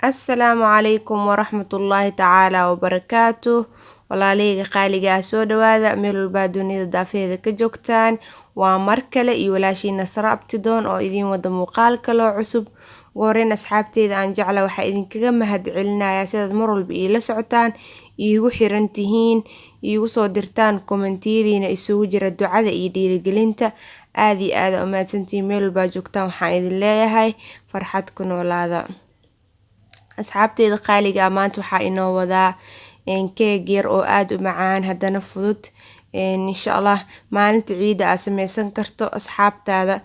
Assalaamu calaykum waraxmatullaahi tacaala wabarakaatuh. Walaaleyga qaaligaa soo dhawaada meel walbaa dunida daafeeda ka joogtaan. Waa mar kale iyo walaashii Nasra Abtidoon oo idiin wada muuqaal kaloo cusub. Ugu horreyn asxaabteeda aan jecla waxaa idinkaga mahadcelinayaa sidaad mar walba iila socotaan, iigu xiran tihiin, iigu soo dirtaan kommentiyadiina isugu jira ducada iyo dhiirigelinta. Aad iyo aad u mahadsantihiin meel walbaa joogtaan. Waxaan idin leeyahay farxad ku noolaada. Asxaabteeda qaaliga maanta waxaa inoo wadaa keeg yar oo aad u macaan haddana fudud. Insha Allah maalinta ciida aad sameysan karto asxaabtaada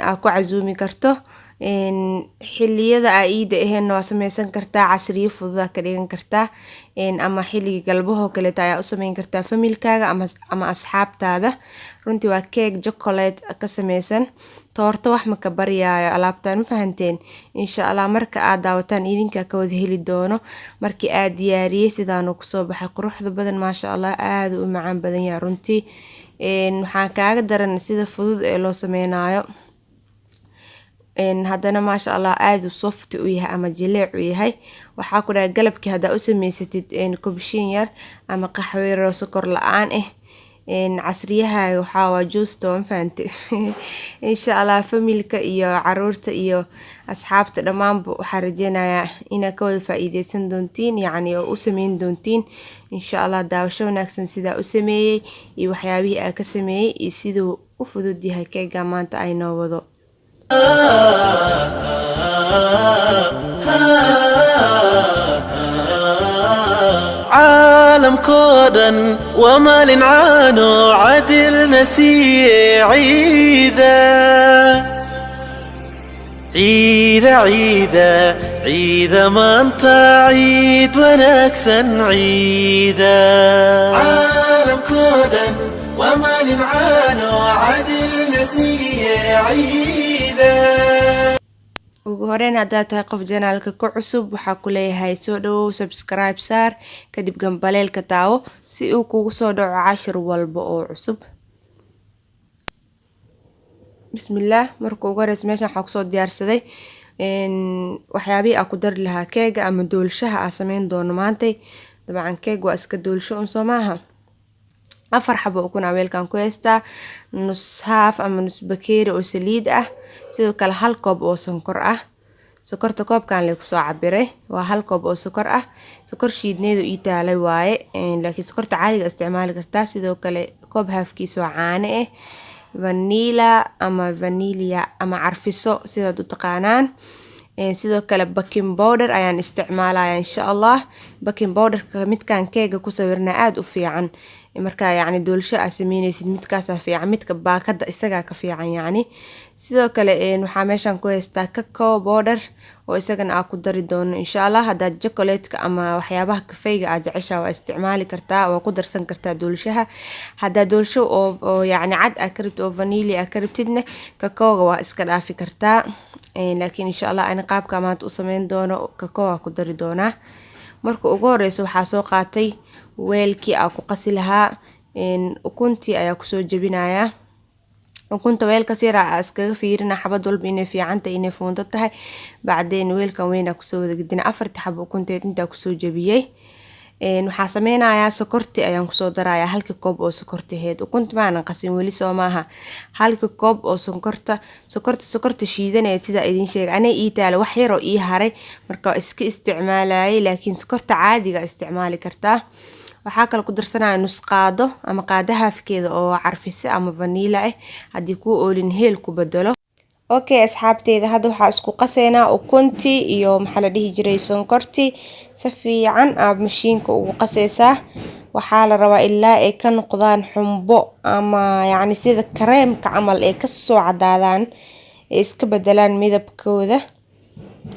aad ku casuumi karto. Xilliyada ciida ahayna waa sameysan kartaa, casriyo fudud ka dhigan kartaa. Ama xilliga galbaho kale ayaa u sameyn kartaa familkaaga ama asxaabtaada. Runtii waa keeg chocolate ka sameysan. Toorto wax ma ka baryaayo alaabtaan ma fahanteen. Insha Allah marka aad daawataan idinka ka wada heli doono. Markii aad diyaariyay sidaan uu kusoo baxay quruxda badan maasha Allah aad u macaan badan yahay runtii. Waxaan kaaga daran sida fudud ee loo sameynayo. Haddana maasha Allah aad u soft u yahay ama jileec u yahay. Waxaa ku dhahay galabkii haddaa u sameysatid kubshin yar ama qaxwo yar oo sokor la'aan ah. Casriyaha waxaa waa juusto ma fahante. Insha Allah familka iyo caruurta iyo asxaabta dhammaanba waxaa rajeynayaa inaad ka wada faa'iideysan doontiin yacni oo u sameyn doontiin. Insha Allah daawasho wanaagsan sidaa u sameeyay iyo waxyaabihii aan ka sameeyay iyo siduu u fudud yahay keega maanta ay noo wado. عالم كودن وما لنعانو عدل نسي عيدا عيدا عيدا عيدا ما انت عيد ونكسن عيدا عالم كودن وما لنعانو عدل نسي عيدا. ugu horeyn haddaad tahay qof janaalka ku cusub waxaa ku leeyahay soo dhawow subscribe saar kadib gambaleelka taawo si uu kugu soo dhaco cashir walba oo cusub. Bismillah marka ugu horeysa meeshan waxaa kusoo diyaarsaday waxyaabihii aan ku dari lahaa keega ama doolshaha aan sameyn doono maantay. Dabcan keeg waa iska doolsho un soo maaha. 4 xabo ukun weelkan ku haystaa, nus haaf ama nus bakeeri oo saliid ah, sidoo kale 1 koob oo sonkor ah. Sokorta koobkan la ku soo cabiray waa 1 koob oo sokor ah. Sokor shiidneedu ii taalay waaye laakiin sokorta caadiga isticmaali kartaa. Sidoo kale koob haafkiisa oo caano ah, vanilla ama vanilla ama carfiso sidaad u taqaanaan. Sidoo kale baking powder ayaan isticmaalayaa insha Allah. Baking powder-ka midkaan keega ku sawirnaa aad u fiican. Marka yacni doolsho aad sameynaysid midkaas fiican, midka baakada isaga ka fiican yacni. Sidoo kale waxaa meeshan ku haystaa cacao powder oo isagana aan ku dari doono insha Allah. Haddaad chocolate-ka ama waxyaabaha kafeega aad jeceshahay waa isticmaali kartaa, waa ku darsan kartaa doolshaha. Haddaad doolsho oo yacni cad aad ka rabtid oo vanilla aad ka rabtidna cacao-ga waa iska dhaafi kartaa. Laakiin insha Allah aan qaabka maanta u sameyn doono cacao ku dari doonaa. Marka ugu horeysa waxaa soo qaatay weelkii aan ku qasi lahaa ukuntii ayaa ku soo jabinayaa. Ukunta weelka si yar ah iskaga fiirina xabad walba inay fiican tahay inay fuunto tahay. Bacdeen weelkan weyn aan ku soo wada gedina 4 xabo ukunteed inta ku soo jabiyay. Waxaa sameynayaa sokorti ayaan ku soo darayaa 1 koob oo sokortaheed. Ukunta ma aanan qasin weli soo maaha. 1 koob oo sokorta shiidaneed sida idin sheegay anay ii taalo wax yar oo ii haray marka iska isticmaalayay laakiin sokorta caadiga isticmaali kartaa. waxaa kale ku darsanaya nus qaado ama qaado haafkeeda oo carfise ama vanilla ah haddii ku oolin heel ku bedelo. Okay asxaabteeda hadda waxaa isku qaseynaa ukuntii iyo maxaa la dhihi jiray sonkortii si fiican aad mashiinka ugu qaseysaa. waxaa la rabaa ilaa ay ka noqdaan xumbo ama yacni sida kareemka camal ay ka soo cadaadaan ay iska bedelaan midabkooda.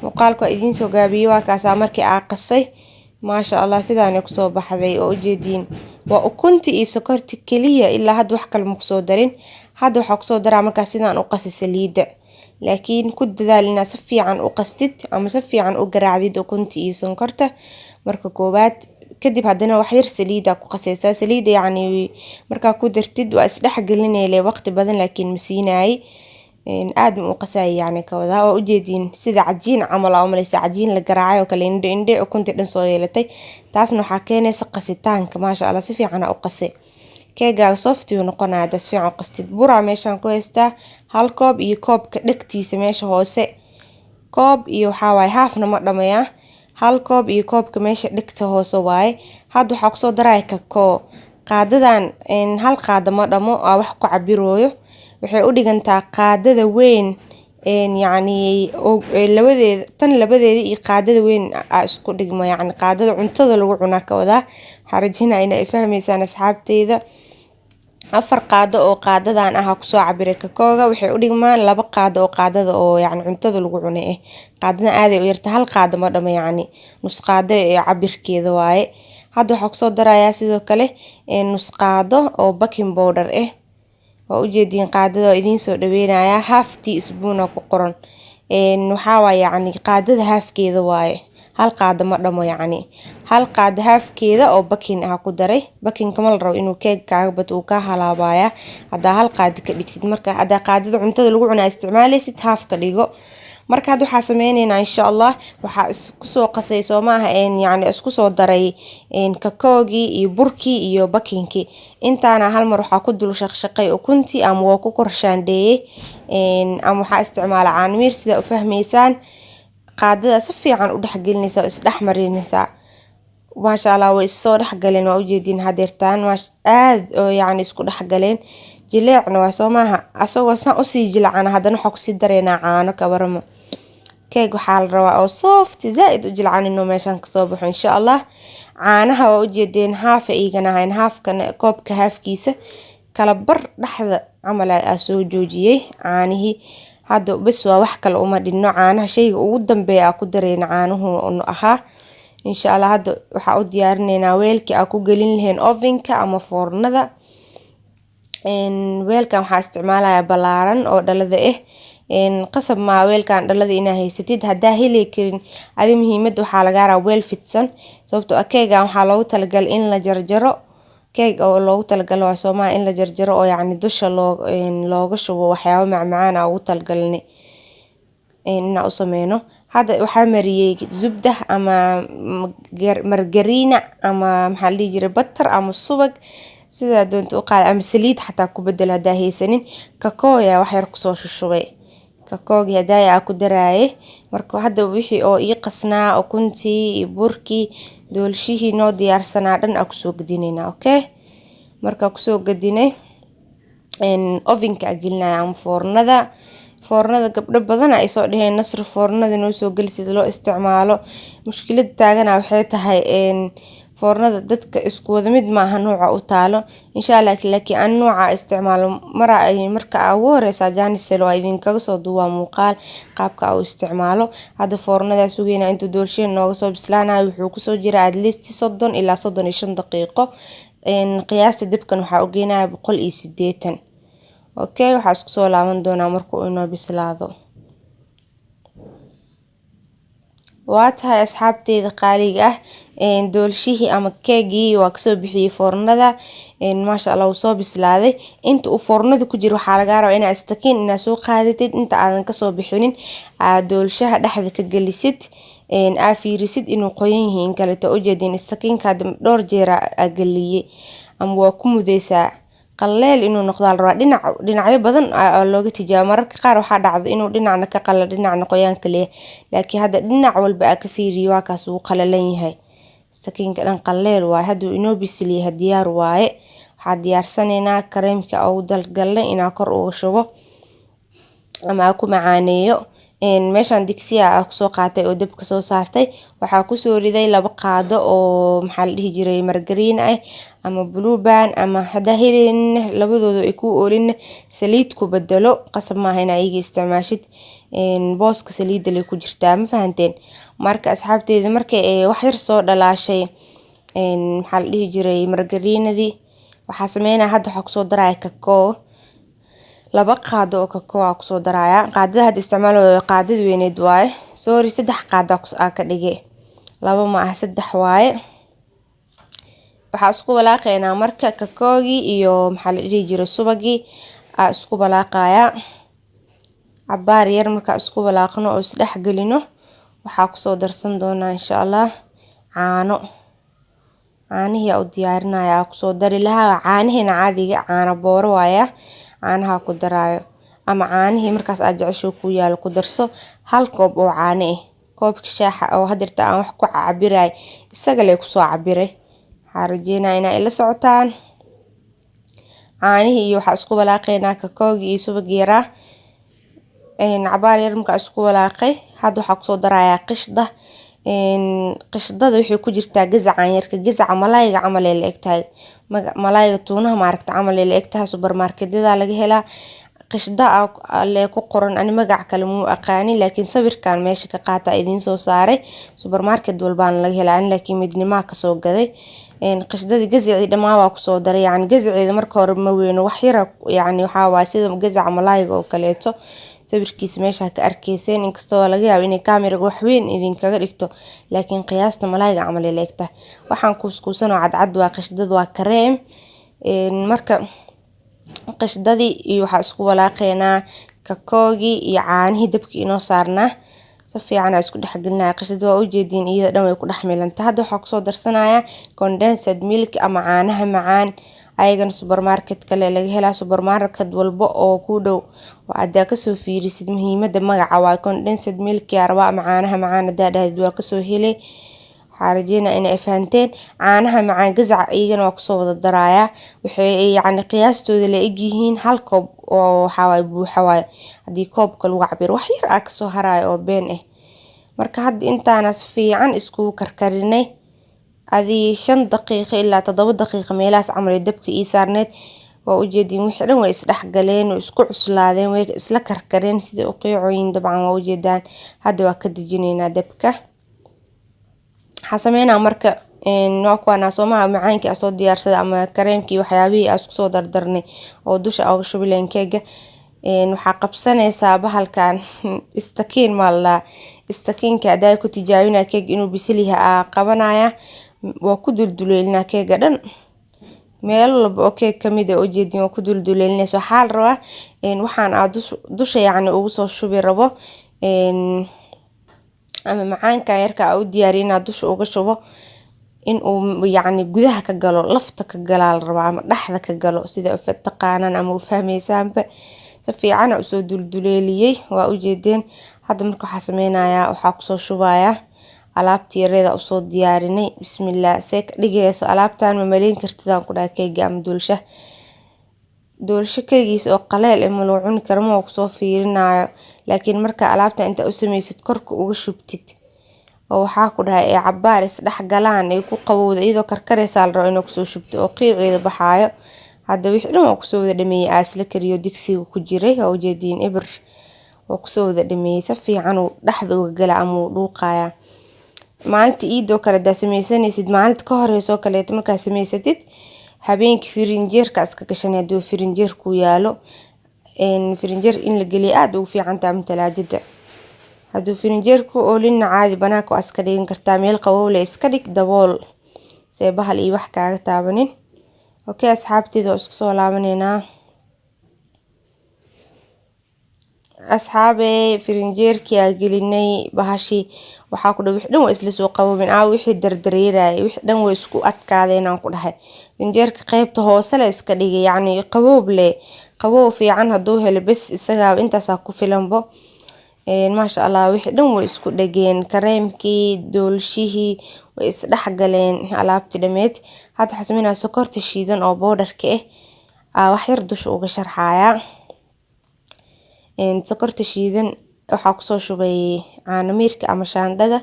muuqaalka idiin soo gaabiyay waa kaas markii aan qasay maasha Allah sidaan ku soo baxday oo ujeedin waa ukunti iyo sokorti kaliya ilaa had wax kale ma ku soo darin. hadda waxa ku soo daraa marka sidaan u qasay saliida laakiin ku dadaal inaad si fiican u qastid ama si fiican u garaacdid ukunti iyo sonkorta marka koobaad. kadib haddana wax yar saliida ku qasaysaa. saliida yacni marka ku dartid waa isdhex gelinayay waqti badan laakiin ma siinay aad ma u qasay yani ka wadaa oo ujeedin sida cajiin camal oo malaysa cajiin la garaacay oo kale indhe ukunti dhan soo yeelatay taasna waxaa keenaysa qasitaanka maasha Allah si fiican u qasay keega soft uu noqonaa das fiican qastid bura meeshan ku haystaa hal koob iyo koobka dhagtiisa meesha hoose koob iyo waxa waay haafna ma dhamaya hal koob iyo koobka meesha dhagta hoose waay hadda waxa ku soo daray kakao qaadadan hal qaada ma dhamo wax ku cabirooyo waxay u dhigantaa qaadada weyn yani labadeeda iyo qaadada weyn isku dhigmo yani qaadada cuntada lagu cunaa ka wadaa xarajina inay fahmaysaan asxaabteeda 4 qaado oo qaadadan ku soo cabiray kakooga waxay u dhigmaan 2 qaado oo qaadada oo yani cuntada lagu cunay qaadana aad ay u yarta hal qaado ma dhamo yani nus qaado ee cabirkeeda waaye hadda waxa ku soo darayaa sidoo kale nus qaado oo baking powder oo ujeedin qaadada idin soo dhaweynaya half teaspoon ku qoran waxa waa yani qaadada halfkeeda waaye hal qaado ma dhamo yani hal qaado halfkeeda oo baking ku daray baking kamal raaw inuu keeg kaaga bad uu ka halaabaya hada hal qaado ka dhigtid marka hada qaadada cuntada lagu cunaa isticmaalaysid half ka dhigo marka hada waxa sameeynayna insha Allah waxa isku soo qasay Soomaha yani isku soo daray kakoogi iyo burki iyo bakingki intaana hal mar waxa ku dul shaqshaqay ukunti ama waa ku korshaandeeyay ama waxa isticmaala caanmir sida u fahmeysaan qaadada si fiican u dhaxgelinaysa oo is dhaxmarinaysa maasha Allah way soo dhaxgaleen waa ujeedin hadeertaan aad oo yani isku dhaxgaleen jileecna waa Soomaha asagoo san u sii jilcana hadana waxa ku sii dareena caano ka waramo keeg waxa la rabaa oo soft zaid u jilcan inuu meeshan ka soo baxo insha Allah caanaha waa ujeedin haaf igana hayn haafkana koobka haafkiisa kala bar dhaxda camal ay soo joojiyay caanihi hada bas waa wax kale uma dhinno caanaha shayga ugu dambeeya ku dareena caanuhu ahaa insha Allah hada waxa u diyaarinayna weelkii ku gelin lahayn ovenka ama foornada weelkan waxa isticmaalaya balaaran oo dhalada qasab ma weelkan dhalada ina haysatid hadaa heli karin adi muhiimada waxa laga rabaa weel fidsan sababtoo keega waxa loogu talagalay in la jarjaro keeg oo loogu talagalay Soomaha in la jarjaro oo yani dusha looga shubo waxyaabo macmacaan ugu talagalnay in u sameeyno hada waxa mariyay zubda ama margarina ama maxaa la jiray butter ama subag sida doonto u qaad ama saliid xataa ku bedel hadaa haysanin kakao ya wax yar ku soo shushubay kakoogi hadaa ku daraaye marka hada wixii oo ii qasnaa ukuntii burki doolshihii noo diyaarsanaa dhan ku soo gadinayna okay marka ku soo gadinay ovenka gelinaya ama foornada gabdho badan ay soo dhaheen nasr foornada noo soo galisid loo isticmaalo mushkilad taagana waxay tahay foornada dadka isku wada mid ma aha nooca u taalo insha Allah laakiin aan nooca isticmaalo marka ugu horeysa jaanisel waa idin kaga soo duwaa muuqaal qaabka uu isticmaalo hada foornada sugeena inta doolshin nooga soo bislaanayo wuxuu ku soo jiraa at least 30 ilaa 35 daqiiqo qiyaasta dibkan waxa uu geenayaa 180 okay waxa isku soo laaban doonaa markuu inoo bislaado waa tahay asxaabteeda qaaliga doolshihii ama keegii waa ka soo bixiyay foornada maasha Allah soo bislaaday inta uu foornada ku jiro waxa laga rabaa inaad istakiin inaad soo qaadatid inta aadan ka soo bixinin doolshaha dhaxda ka galisid fiirisid inuu qoyan yihiin kale ta ujeedin istakiinka dhowr jeer galiyay ama waa ku mudeysaa qaleel inuu noqdo la rabaa dhinacyo badan looga tijaabo mararka qaar waxa dhacdo inuu dhinacna ka qalalo dhinacna qoyaan kale laakiin hada dhinac walba ka fiiriyo waa kaas uu qalalan yahay sakiinka dhan qaleel waa haduu inoo bisliyahay diyaar waaye waxa diyaarsanayna kareemka oo dalgalna ina kor uga shubo ama ku macaaneeyo meeshan digsiga ku soo qaatay oo dabka soo saartay waxa ku soo riday 2 qaado oo maxaa la dhihi jiray margarine ama blue band ama hada helin labadooda ay ku oolin saliid ku bedelo qasab ma hayna iyaga isticmaashid booska saliid leh ku jirtaa ma fahanteen marka asxaabteeda markay wax yar soo dhalaashay maxaa la dhihi jiray margarinadii waxa sameeyna hadda waxa ku soo daray kakao 2 qaado oo kakao ku soo daraya qaadada had isticmaalo qaadada weyneed waaye sorry 3 qaado ka dhigay 2 ma ah 3 waaye waxa isku walaaqayna marka kakoogi iyo maxaa la dhihi jiray subagi isku walaaqaya cabaar yar marka isku walaaqno oo isdhex gelino waxaa kusoo darsan doonaa insha Allah caanihi u diyaarinaya kusoo dari lahaa caanihina caadiga caano booro waaya caanaha ku daraayo ama caanihi markaas aad jecesho ku yaalo ku darso hal koob oo caano koobka shaaha oo hadirta aan wax ku cabiray isaga leh kusoo cabiray waxaan rajeynayaa inay ila socotaan caanihi iyo waxa isku walaaqeynaa kakooga iyo subag yara cabaar yar marka isku walaaqay hadda waxa kusoo darayaa qishdada wixii ku jirtaa gazacan yarka gazaca malaayga camal ee la egtahay malaayga tuunaha maaragta camal ee la egtahay supermarketyada laga helaa qishda le ku qoran ani magac kale muu aqaani laakiin sawirkan meesha ka qaata idin soo saaray supermarket walbaan laga helaa laakiin midnimo ka soo gaday qishdada gazaci dhamaa waa ku soo daray yani gazaceeda marka hore ma weeno wax yar yani waxa waa sida gazaca malaayga oo kaleeto sawirkiisa meesha ka arkayseen inkastoo laga yaabo inay kaamiraga wax weyn idin kaga dhigto laakiin qiyaasta malaayga camal ee leegta waxaan kuuskuusan oo cadcad waa qishdada waa kareem marka qishdadii iyo waxa isku walaaqeynaa kakoogi iyo caanihi dabkii inoo saarnaa si fiican aan isku dhexgelinaa qishdada waa u jeedin iyada dhan way ku dhaxmilanta hadda waxa kusoo darsanayaa condensed milk ama caanaha macaan ayagana supermarket kale laga helaa supermarket walba oo ku dhow waa ka soo fiirisid muhiimada magaca waa condensed milk yaa rabaa ama caanaha macaan daadhayd waa ka soo helay waxaan rajeynayaa inay fahanteen caanaha macaan gazaca iyagana waa kusoo wada darayaa waxay yani qiyaastooda la eg yihiin hal koob oo waxa way buuxa way hadii koobka lagu cabiro wax yar ka soo harayo oo been marka hadda intaana fiican isku karkarinay adii 5 daqiiqo ilaa 7 daqiiqo meelaas camal dabka ii saarneed waa u jeedin wixii dhan way isdhex galeen oo isku cuslaadeen way isla karkareen sida u qiicoyin dabcan waa u jeedaan hadda waa ka dejinaynaa dabka xasameena marka noo kuwana Soomaa macaankii soo diyaarsaday ama kareemkii waxyaabihii aan isku soo dardarnay oo dusha uga shubileen keega waxa qabsanaysaa bahalkan istakiin maalda istakiinka aday ku tijaabinaa keeg inuu bisil yahay qabanaya waa ku dulduleelina keega dhan meel walba oo keeg kamid ah oo jeedin waa ku dulduleelinayso xaal raba waxaan aad dusha yani ugu soo shubi rabo ama macaanka yarka u diyaarina dusha uga shubo in uu yani gudaha ka galo lafta ka galaal raba ama dhaxda ka galo sida u taqaanan ama u fahmaysaanba si fiican u soo dulduleeliyay waa u jeedeen hadda marka waxa sameeynaya waxa ku soo shubaya alaabtii yareeda u soo diyaarinay bismillaah seek dhigayso alaabtan ma maleyn kartidaan ku dhahay keega ama doolsho kaligiis oo qaleel ama loo cuni karo ma ku soo fiirinayo laakiin marka alaabta inta u sameysid korka uga shubtid oo waxa ku dhahay cabaar is dhax galaan ay ku qabowda iyadoo karkaraysa la rabo inuu ku soo shubto oo qiiceeda baxaayo hadda wixii dhan waa ku soo wada dhameeyay asla kariyo digsiga ku jiray oo jeedin ibr waa ku soo wada dhameeyay si fiican uu dhaxda uga gala ama dhuuqaya maalinta iidoo kala daasameysanaysid maalinta ka horeyso kale marka sameysatid habeenkii firinjeerka iska gashanay doo firinjeer ku yaalo firinjeer in la galiyo aad ugu fiican tahay talaajada haduu firinjeerku oo lin caadi banaanka iska dhigin kartaa meel qabow leh iska dhig dabool see bahal iyo wax kaaga taabanin okay asxaabtida isku soo laabanayna asxaabe firinjeerkii aan gelinay bahashi waxa ku dhaw wix dhan waa isla soo qaboobin wixii dardareeray wix dhan way isku adkaadeen aan ku dhahay firinjeerka qaybta hoose la iska dhigay yani qaboob leh qaboob fiican haduu helo bas isaga intaas ku filanbo maasha Allah wixii dhan way isku dhageen kareemkii doolshihii way is dhax galeen alaabti dhameed hadda waxa sameynaa sokorta shiidan oo boodarka wax yar dusha uga sharxaya sokorta shiidan waxa ku soo shubay caano miirka ama shaandhada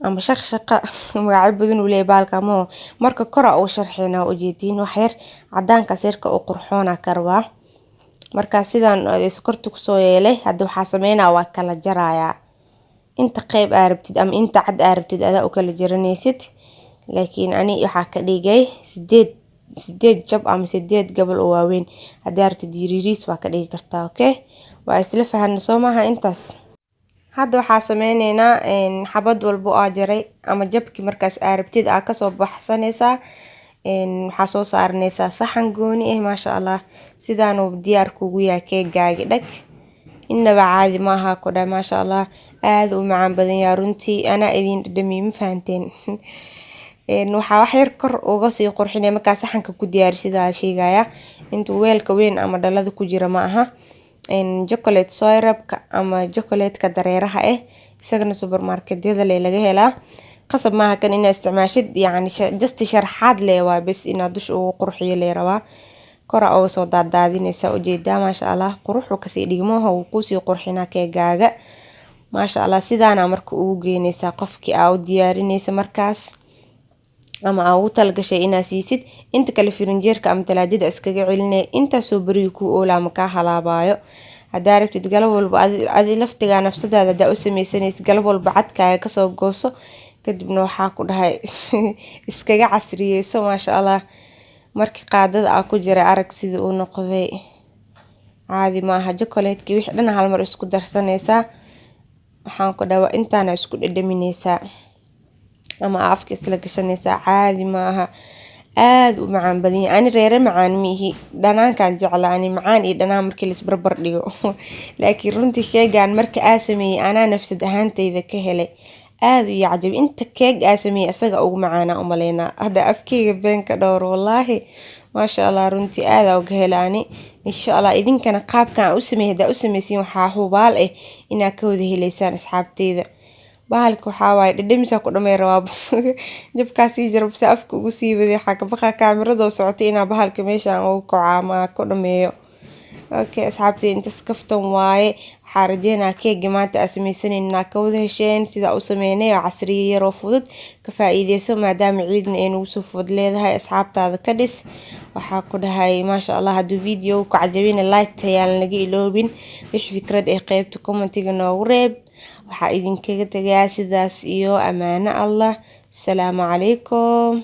ama shaqshaqa magac badan u leeyahay baalka marka kora oo sharxeena oo jeedin wax yar cadaanka seerka oo qurxoona karwa marka sidaan sokorta ku soo yeelay hadda waxa sameynaa waa kala jaraya inta qayb arabtid ama inta cad arabtid ada u kala jaranaysid laakiin ani waxa ka dhigay 8 jab ama 8 gabal oo waaweyn haddii aragtid yiriis waa ka dhigi kartaa okay waa isla fahanna Soomaha intaas hadda waxa sameynaynaa xabad walba oo jaray ama jabki markaas arabtid ka soo baxsanaysa waxa soo saarnaysa saxan gooni ma sha Allah sidaan uu diyaar kugu yahay keegaaga dhag inaba caadi maaha ku dhahay maasha allah aad u macaan badan yaa runtii anaa idin dhadhamiyey ma fahanteen waxaa wax yar kor uga sii qurxinaya markaa saxanka ku diyaarsidaa sheegaya intuu weelka weyn ama dhalada ku jira ma aha chocolate syrup-ka ama chocolate-ka dareeraha isagana supermarket-yada laga helaa qasab maaha kan inaad isticmaashid yacni just sharaxaad leh waa bas inaad dush ugu qurxiyo lee rabaa kora oo soo daadaadinaysa ujeedaa maasha allah quruxu kasii dhigmoha uu kusii qurxinaa keegaaga maasha allah sidaana marka ugu geynaysaa qofkii aa u diyaarinaysa markaas ama aa ugu talgashay inaa siisid inta kale firinjeerka ama talaajada iskaga celinay intaasoo beriga ku oolaa ma kaa halaabayo haddaa rabtid galab walba adi laftigaa nafsadaada hadaa u sameysanaysid galab walba cadkaaga kasoo gooso kadibna waxaa ku dhahay iskaga casriyeyso maasha allah markii qaadada aa ku jira arag sidii uu noqday caadi maaha chocolate-kii wixii dhan hal mar isku darsanaysaa waxaan ku dhawa intaana isku dhadhaminaysaa ama afka isla gashanaysaa caadi maaha aad u macaan badan yahay ani reere macaan miihi dhanaankaan jeclaa ani macaan iyo dhanaan markii la isbarbar dhigo laakiin runtii keegan marka aa sameeyey anaa nafsad ahaantayda ka helay aad u yacjab inta keeg aa sameeyey isaga ugu macaana u maleynaa hadda afkeyga been ka dhowr wallaahi maasha allah runtii aad uga helaani insha allah idinkana qaabkan u sameeyay hadaa u sameysiin waxaa hubaal inaa ka wada heleysaan asxaabteyda bahalka waxaa waaye dhadhamisaa ku dhamay rabaa jabkaasii jarabsa afka ugu sii waday waxaa ka baqa kaamirado socotay inaa bahalka meeshaan ugu kaco ama ku dhameeyo okay asxaabtey intaas kaftan waaye waxaa rajeynaa keegi maanta aa sameysanayna inaa ka wada hesheen sidaa u sameynay oo casriye yaroo fudud ka faa'iideyso maadaama ciidna ay nagu soo fudud leedahay asxaabtaada ka dhis waxaa ku dhahay maasha allah hadduu video ku cajabina like tayaan laga iloobin wixii fikrad qeybta commentiga noogu reeb waxaa idinkaga tagayaa sidaas iyo amaano allah asalaamu calaykum